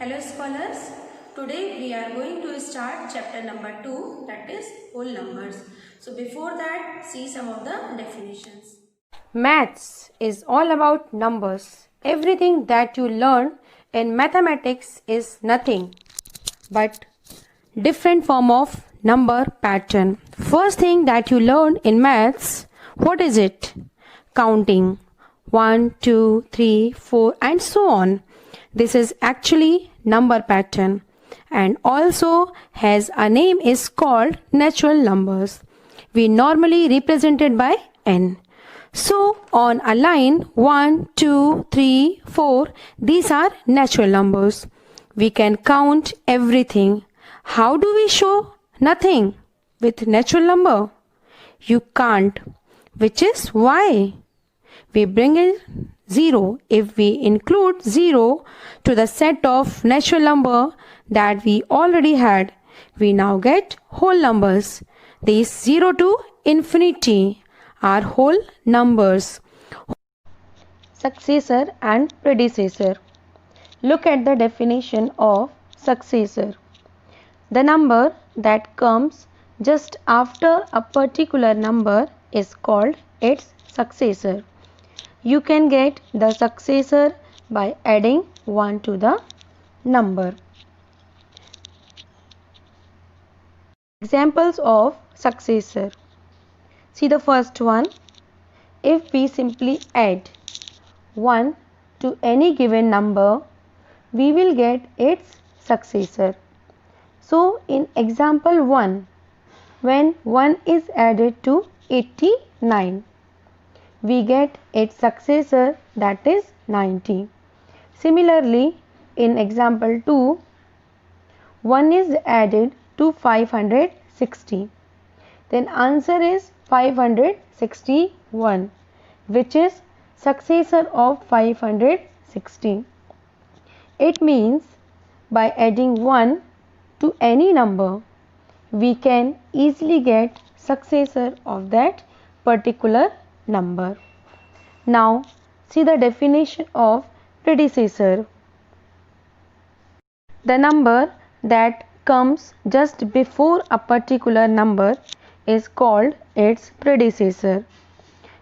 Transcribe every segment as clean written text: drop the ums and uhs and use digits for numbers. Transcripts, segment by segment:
Hello scholars, today we are going to start chapter number 2, that is whole numbers. So before that, see some of the definitions. Maths is all about numbers. Everything that you learn in mathematics is nothing but different form of number pattern. First thing that you learn in maths, what is it? Counting. 1, 2, 3, 4 and so on. This is actually number pattern and also has a name is called natural numbers. We normally represented by n. So on a line 1, 2, 3, 4, these are natural numbers. We can count everything. How do we show nothing with natural number? You can't, which is why we bring in 0. If we include 0 to the set of natural number that we already had, we now get whole numbers. These 0 to infinity are whole numbers. Successor and predecessor. Look at the definition of successor. The number that comes just after a particular number is called its successor. You can get the successor by adding 1 to the number. Examples of successor. See the first one. If we simply add 1 to any given number, we will get its successor. So in example 1, when 1 is added to 89, we get its successor, that is 90. Similarly, in example 2, 1 is added to 560. Then answer is 561, which is successor of 560. It means by adding 1 to any number, we can easily get successor of that particular number. Now see the definition of predecessor. The number that comes just before a particular number is called its predecessor.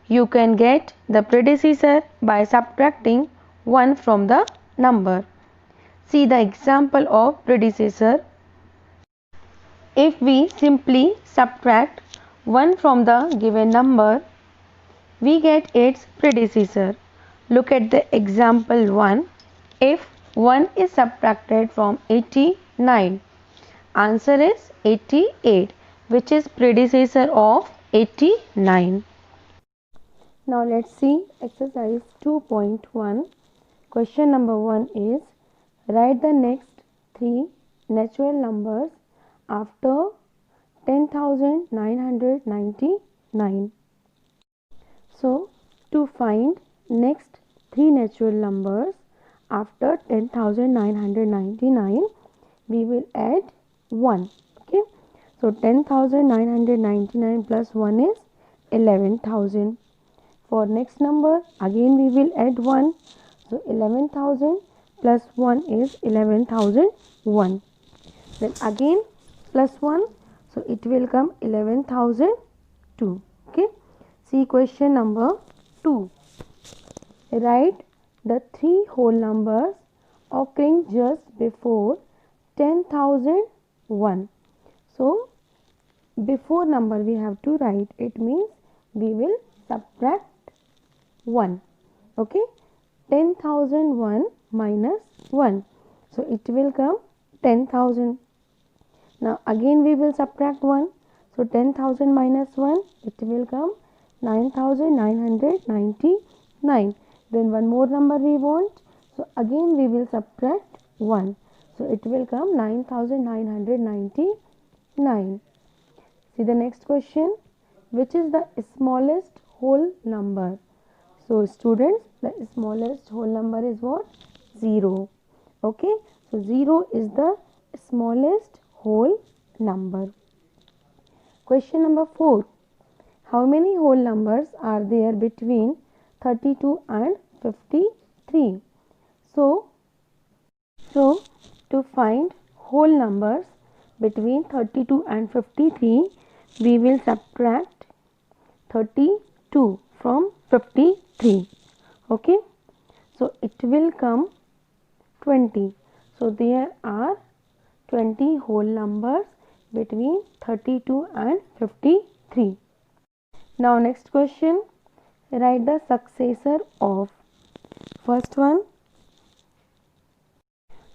You can get the predecessor by subtracting 1 from the number. See the example of predecessor. If we simply subtract 1 from the given number, we get its predecessor. Look at the example 1. If 1 is subtracted from 89, answer is 88, which is predecessor of 89. Now let's see exercise 2.1. Question number 1 is, write the next 3 natural numbers after 10,999. So to find next 3 natural numbers after 10,999, we will add 1. Okay. So 10,999 plus 1 is 11,000. For next number, again we will add 1. So 11,000 plus 1 is 11,001. Then again plus 1. So it will come 11,002. Okay. See question number 2. Write the 3 whole numbers occurring just before 10,001. So before number we have to write. It means we will subtract 1. Okay. 10,001 minus 1. So it will come 10,000. Now again we will subtract 1. So 10,000 minus 1, it will come 9,999. Then one more number we want. So again we will subtract 1. So it will come 9,999. See the next question. Which is the smallest whole number? So students, the smallest whole number is what? 0. Okay. So 0 is the smallest whole number. Question number 4. How many whole numbers are there between 32 and 53? So to find whole numbers between 32 and 53, we will subtract 32 from 53. Okay, so it will come 20. So there are 20 whole numbers between 32 and 53. Now next question, write the successor of first one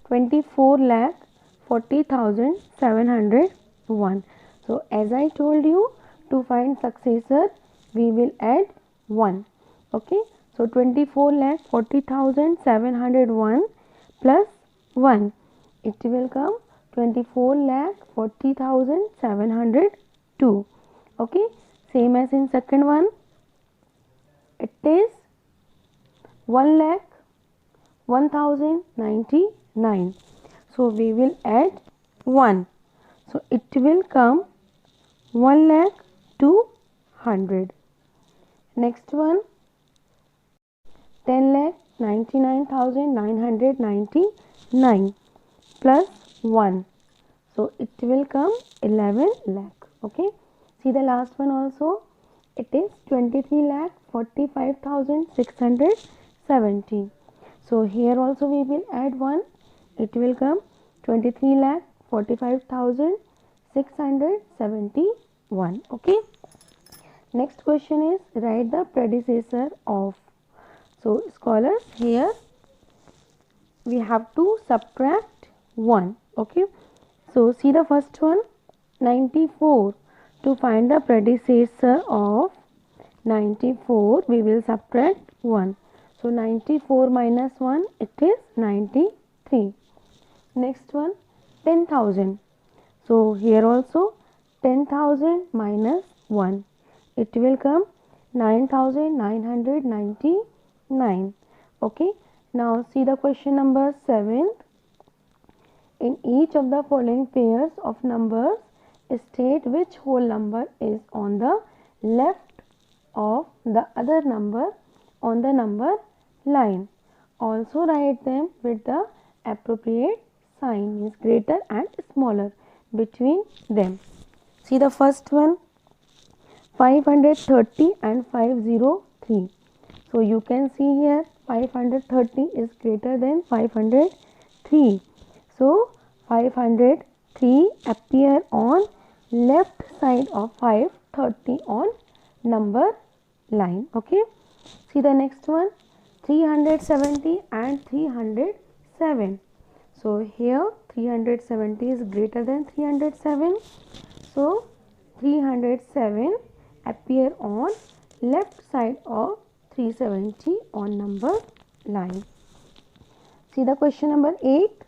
24,40,701. So as I told you, to find successor we will add 1. Okay, so 24,40,701 plus 1, it will come 24,40,702. Okay, same as in second one, it is 1,01,099. So we will add 1. So it will come 1,02,000. Next one, 10,99,999 plus 1. So it will come 11 lakh. Okay, see the last one also, it is 23,45,670. So here also we will add 1, it will come 23,45,671. Okay, next question is write the predecessor of. So scholars, here we have to subtract 1. Okay, so see the first one, 94. To find the predecessor of 94, we will subtract 1. So 94 minus 1, it is 93. Next one, 10,000. So here also 10,000 minus 1, it will come 9,999. Okay, now see the question number 7. In each of the following pairs of numbers, state which whole number is on the left of the other number on the number line. Also write them with the appropriate sign, means greater and smaller between them. See the first one, 530 and 503. So you can see here 530 is greater than 503. So 503 appear on left side of 530 on number line. Okay, see the next one, 370 and 307. So here 370 is greater than 307. So 307 appear on left side of 370 on number line. See the question number 8.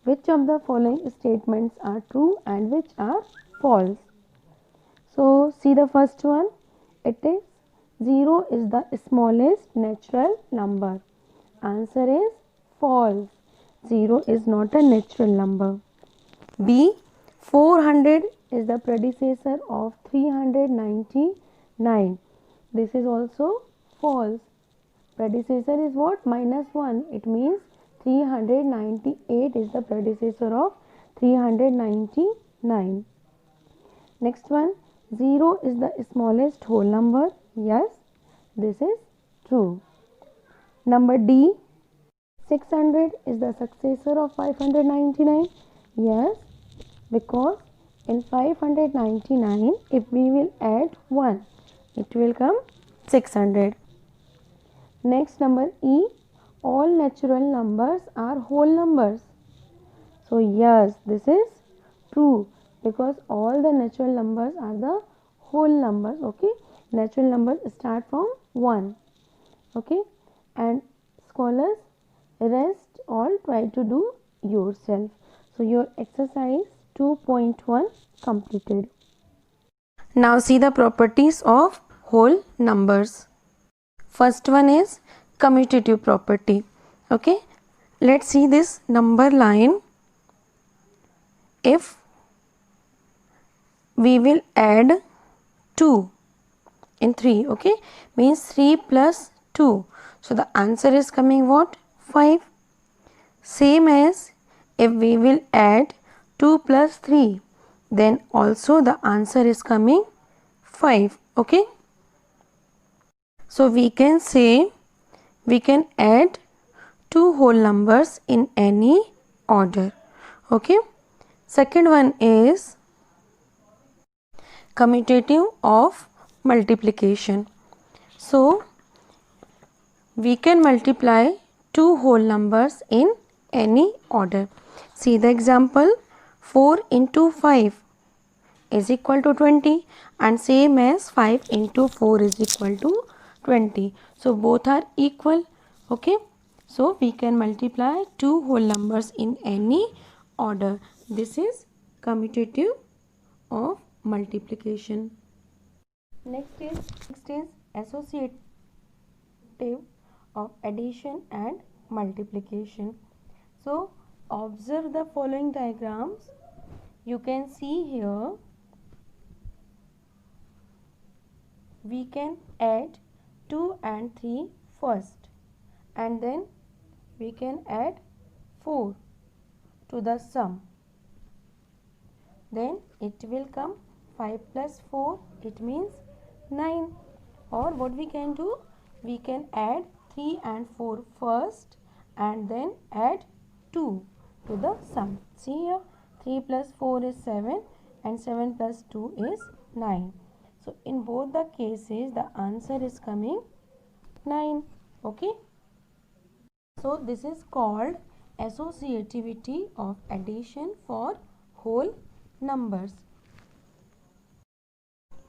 Which of the following statements are true and which are false? So see the first one, it is 0 is the smallest natural number. Answer is false. 0 is not a natural number. B, 400 is the predecessor of 399. This is also false. Predecessor is what? Minus 1. It means 398 is the predecessor of 399. Next one, 0 is the smallest whole number. Yes, this is true. Number D, 600 is the successor of 599. Yes, because in 599, if we will add 1, it will come 600. Next, number E, all natural numbers are whole numbers. So yes, this is true, because all the natural numbers are the whole numbers. Okay, natural numbers start from 1. Okay, and scholars, rest all try to do yourself. So your exercise 2.1 completed. Now see the properties of whole numbers. First one is commutative property. Okay, let's see this number line. If we will add 2 in 3, okay, means 3 plus 2. So the answer is coming what? 5. Same as if we will add 2 plus 3, then also the answer is coming 5. Okay. So we can say we can add two whole numbers in any order. Okay. Second one is commutative of multiplication. So we can multiply two whole numbers in any order. See the example, 4 into 5 is equal to 20 and same as 5 into 4 is equal to 20. So both are equal. Okay. So we can multiply two whole numbers in any order. This is commutative of multiplication. Next is associative of addition and multiplication. So observe the following diagrams. You can see here we can add 2 and 3 first, and then we can add 4 to the sum. Then it will come 5 plus 4, it means 9. Or what we can do, we can add 3 and 4 first and then add 2 to the sum. See here, 3 plus 4 is 7 and 7 plus 2 is 9. So in both the cases the answer is coming 9. Okay. So this is called associativity of addition for whole numbers.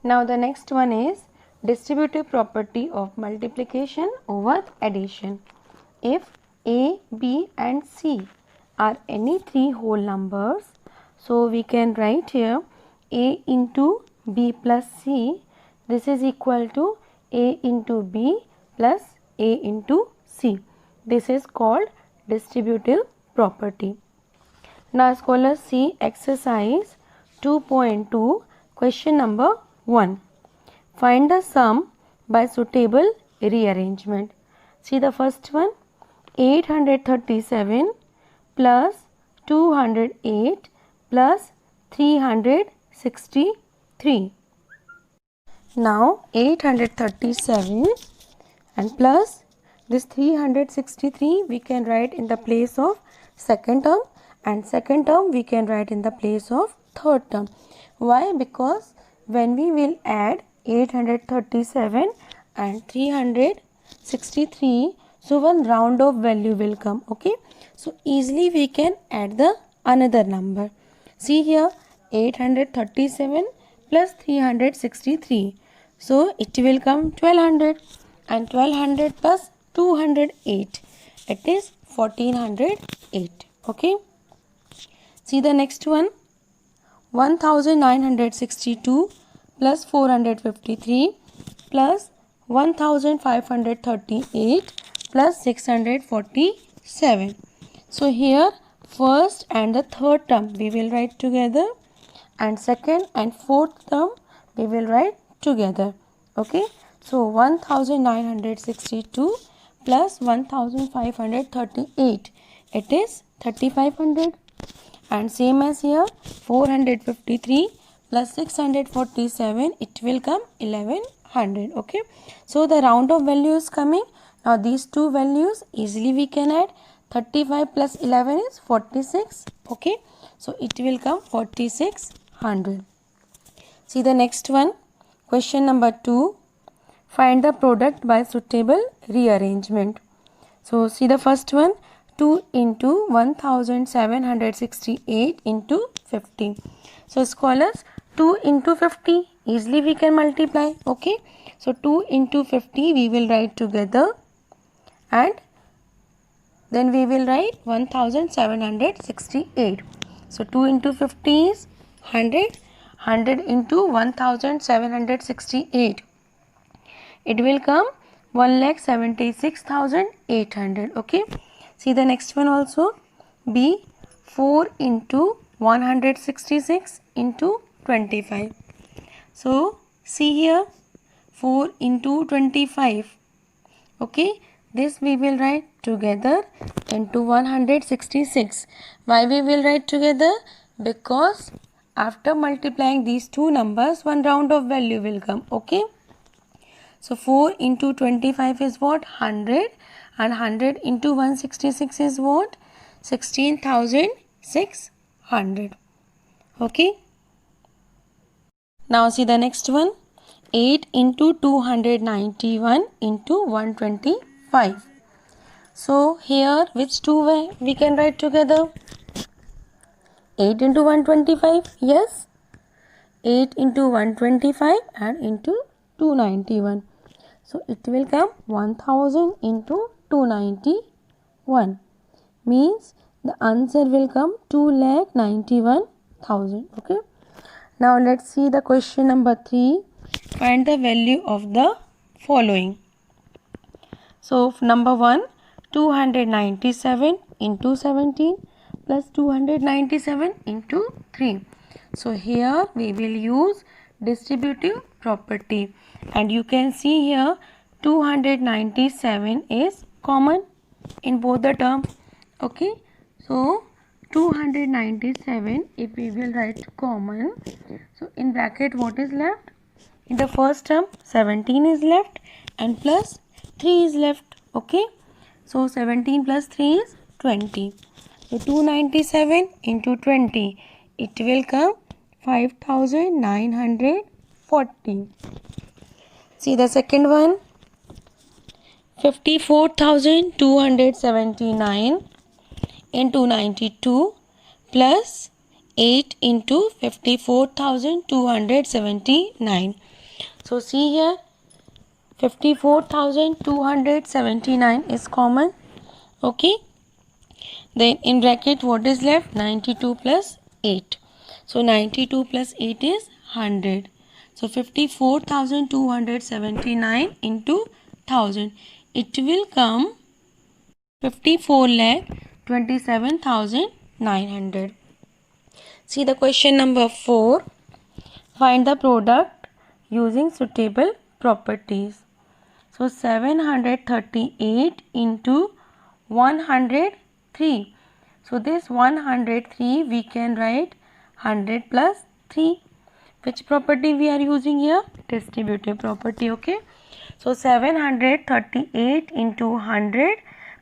Now the next one is distributive property of multiplication over addition. If A, B and C are any three whole numbers, so we can write here A into B plus C, this is equal to A into B plus A into C. This is called distributive property. Now scholars see exercise 2.2, question number 1. Find the sum by suitable rearrangement. See the first one, 837 plus 208 plus 363. Now 837 and plus this 363 we can write in the place of second term, and second term we can write in the place of third term. Why? Because when we will add 837 and 363, so one round of value will come. Okay. So easily we can add the another number. See here, 837 plus 363. So it will come 1200, and 1200 plus 208, it is 1408. Okay. See the next one, 1962 plus 453 plus 1538 plus 647. So here first and the third term we will write together, and second and fourth term we will write together. Okay. So 1962 plus 1538, it is 3500, and same as here 453 plus 647, it will come 1100. Okay. So the round of value is coming. Now these two values easily we can add. 35 plus 11 is 46. Okay. So it will come 4600. See the next one, question number 2. Find the product by suitable rearrangement. So see the first one, 2 into 1768 into 50. So scholars, 2 into 50 easily we can multiply. Okay. So 2 into 50 we will write together, and then we will write 1768. So 2 into 50 is 100. 100 into 1768. It will come 1,76,800. Okay. See the next one also. B, 4 into 166 into 25. So see here, 4 into 25. Okay. This we will write together into 166. Why we will write together? Because after multiplying these two numbers, one round of value will come. Okay. So 4 into 25 is what? 100. And 100 into 166 is what? 16,600. Okay. Now see the next one. 8 into 291 into 125. So here which two we can write together? 8 into 125. Yes. 8 into 125 and into 291. So it will come 1000 into 291. Means the answer will come 2,91,000. Okay. Now let's see the question number 3. Find the value of the following. So number 1, 297 into 17 plus 297 into 3. So here we will use distributive property, and you can see here 297 is common in both the terms. Okay, so 297, if we will write common, so in bracket what is left? In the first term 17 is left and plus 3 is left. Okay, so 17 plus 3 is 20. So 297 into 20, it will come 5,940. See the second one. 54,279 into 92 plus 8 into 54,279. So see here, 54,279 is common. Okay. Then in bracket what is left? 92 plus 8. So 92 plus 8 is 100. So 54,279 into 1000. It will come 54,27,900. See the question number 4. Find the product using suitable properties. So 738 into 103. So this 103 we can write 100 plus 3. Which property we are using here? Distributive property. Okay. So 738 into 100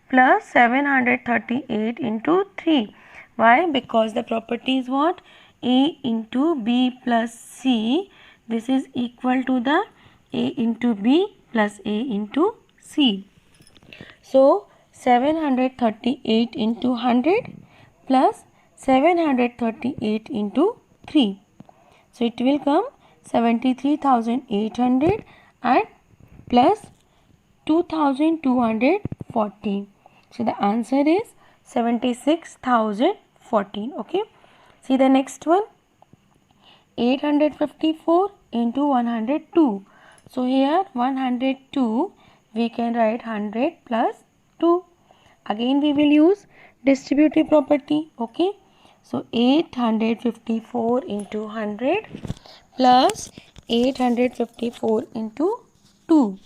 plus 738 into 3. Why? Because the property is what? A into B plus C. This is equal to the A into B plus A into C. So 738 into 100 plus 738 into 3. So it will come 73,800 and plus 2,214. So the answer is 76,014. Okay. See the next one. 854 into 102. So here 102 we can write 100 plus 2. Again we will use distributive property. Okay. So 854 into 100 plus 854 into 2.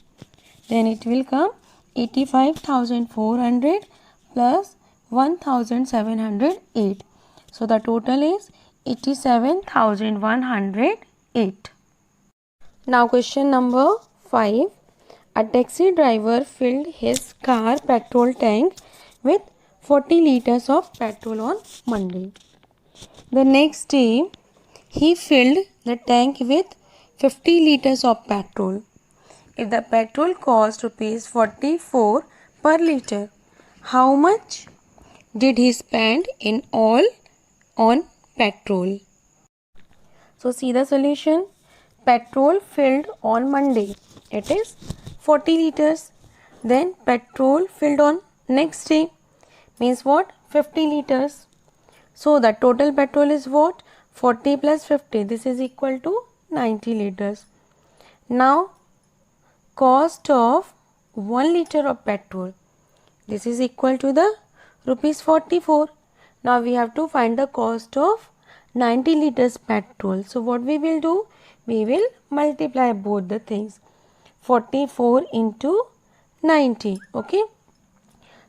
Then it will come 85,400 plus 1,708. So the total is 87,108. Now question number 5. A taxi driver filled his car petrol tank with 40 liters of petrol on Monday. The next day, he filled the tank with 50 liters of petrol. If the petrol cost rupees 44 per liter, how much did he spend in all on petrol? So see the solution. Petrol filled on Monday, it is 40 liters. Then petrol filled on next day means what? 50 liters. So the total petrol is what? 40 plus 50. This is equal to 90 liters. Now cost of 1 liter of petrol. This is equal to the rupees 44. Now we have to find the cost of 90 liters petrol. So what we will do? We will multiply both the things. 44 into 90. Okay.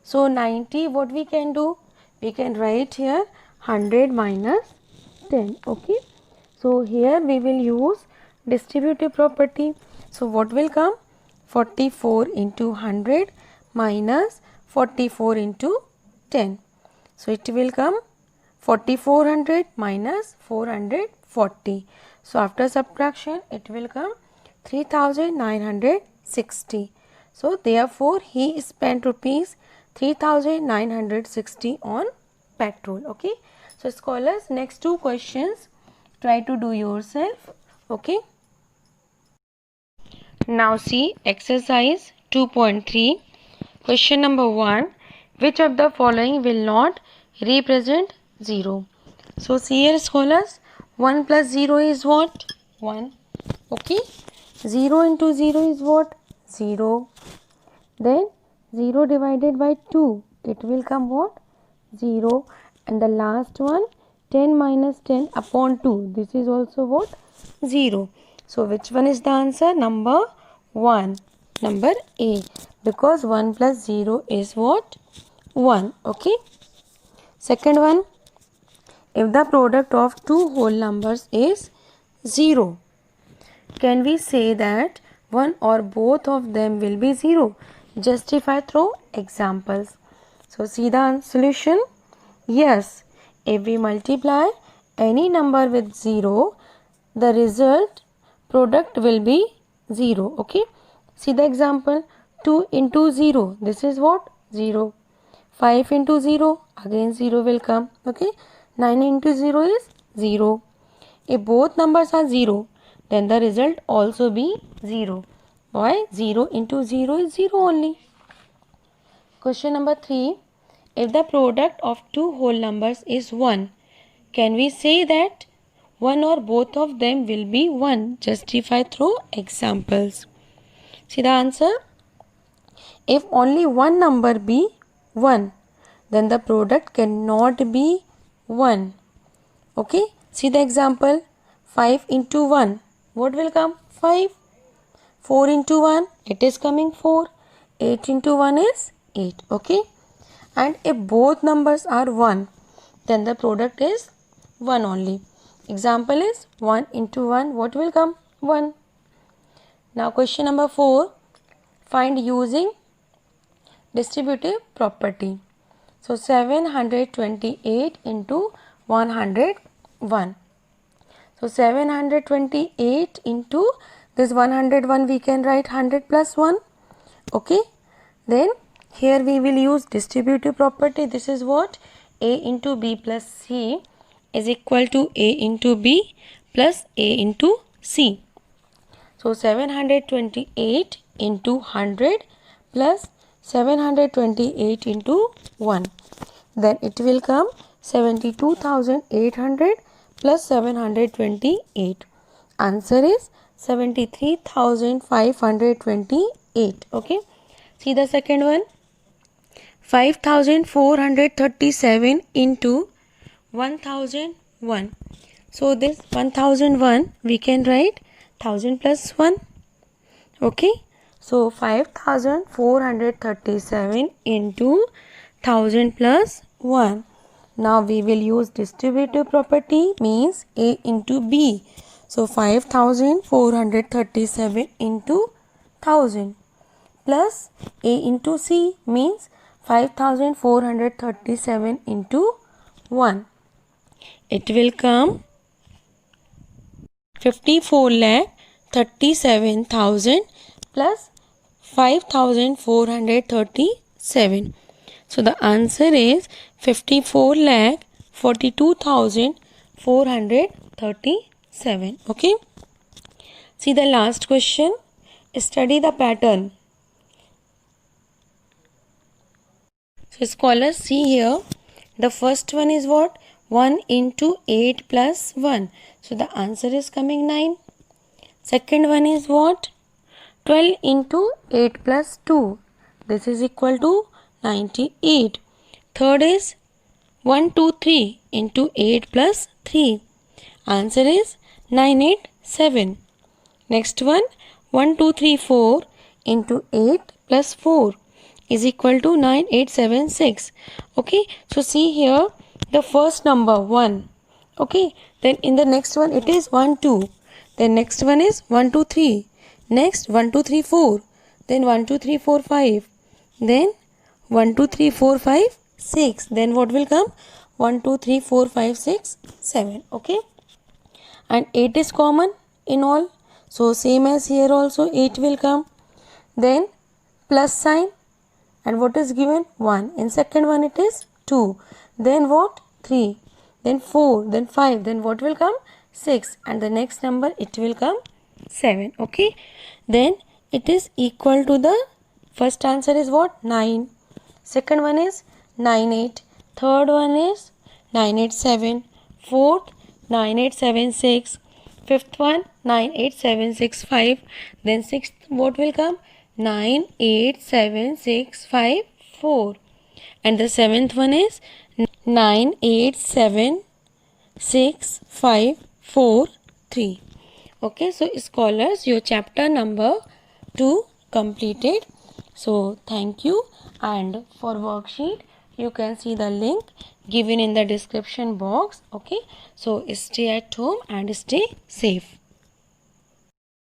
So 90, what we can do? We can write here 100 minus 10. Okay. So here we will use distributive property. So what will come? 44 into 100 minus 44 into 10. So it will come 4400 minus 440. So after subtraction it will come 3960. So therefore he spent rupees 3960 on petrol. Okay. So scholars, next two questions try to do yourself. Okay. Now see exercise 2.3. Question number 1. Which of the following will not represent 0? So see here scholars, 1 plus 0 is what? 1. Okay. 0 into 0 is what? 0. Then 0 divided by 2, it will come what? 0. And the last one, 10 minus 10 upon 2, this is also what? 0. So which one is the answer? Number 1. Number A. Because 1 plus 0 is what? 1. Okay. Second one, if the product of two whole numbers is 0, can we say that one or both of them will be 0? Justify through examples. So see the solution. Yes, if we multiply any number with 0, the result product will be 0. Okay. See the example. 2 into 0. This is what? 0. 5 into 0. Again 0 will come. Okay. 9 into 0 is 0. If both numbers are 0, then the result also be 0. Why? 0 into 0 is 0 only. Question number 3. If the product of two whole numbers is 1, can we say that one or both of them will be 1? Justify through examples. See the answer. If only one number be 1, then the product cannot be 1. Okay. See the example. 5 into 1. What will come? 5. 4 into 1. It is coming 4. 8 into 1 is 8. Okay. And if both numbers are 1, then the product is 1 only. Example is 1 into 1. What will come? 1. Now question number 4. Find using distributive property. So 728 into 101. So 728 into this 101, we can write 100 plus 1. Okay. Then here we will use distributive property. This is what? A into B plus C is equal to A into B plus A into C. So 728 into 100 plus 728 into 1. Then it will come 72,800 plus 728. Answer is 73,528. Okay. See the second one. 5,437 into 1,001. So this 1,001 we can write 1,000 plus 1. Okay. So 5,437 into 1,000 plus 1. Now we will use distributive property, means A into B. So 5,437 into 1,000 plus A into C means 5,437 into 1. It will come 54,37,000 plus 5,437. So the answer is 54,42,437. Okay. See the last question. Study the pattern. So scholars, see here. The first one is what? 1 into 8 plus 1. So the answer is coming 9. Second one is what? 12 into 8 plus 2. This is equal to 98. Third is 1, 2, 3 into 8 plus 3. Answer is 987. Next one, 1, 2, 3, 4 into 8 plus 4. is equal to 9876. Okay, so see here the first number 1. Okay, then in the next one it is 1 2. Then next one is 1 2 3. Next 1 2 3 4. Then 1 2 3 4 5. Then 1 2 3 4 5 6. Then what will come? 1 2 3 4 5 6 7. Okay, and 8 is common in all, so same as here also 8 will come. Then plus sign, and what is given? 1. In second one it is 2. Then what? 3. Then 4. Then 5. Then what will come? 6. And the next number it will come 7. Okay, then it is equal to the first answer is what? 9. Second one is 9 8. Third one is 9 8 7. Fourth 9 8 7 6. Fifth one 9 8 7 6 5. Then sixth what will come? 9 8 7 6 5 4. And the seventh one is 9 8 7 6 5 4 3. Okay, so scholars, your chapter number 2 completed. So thank you, and for worksheet you can see the link given in the description box. Okay, so stay at home and stay safe.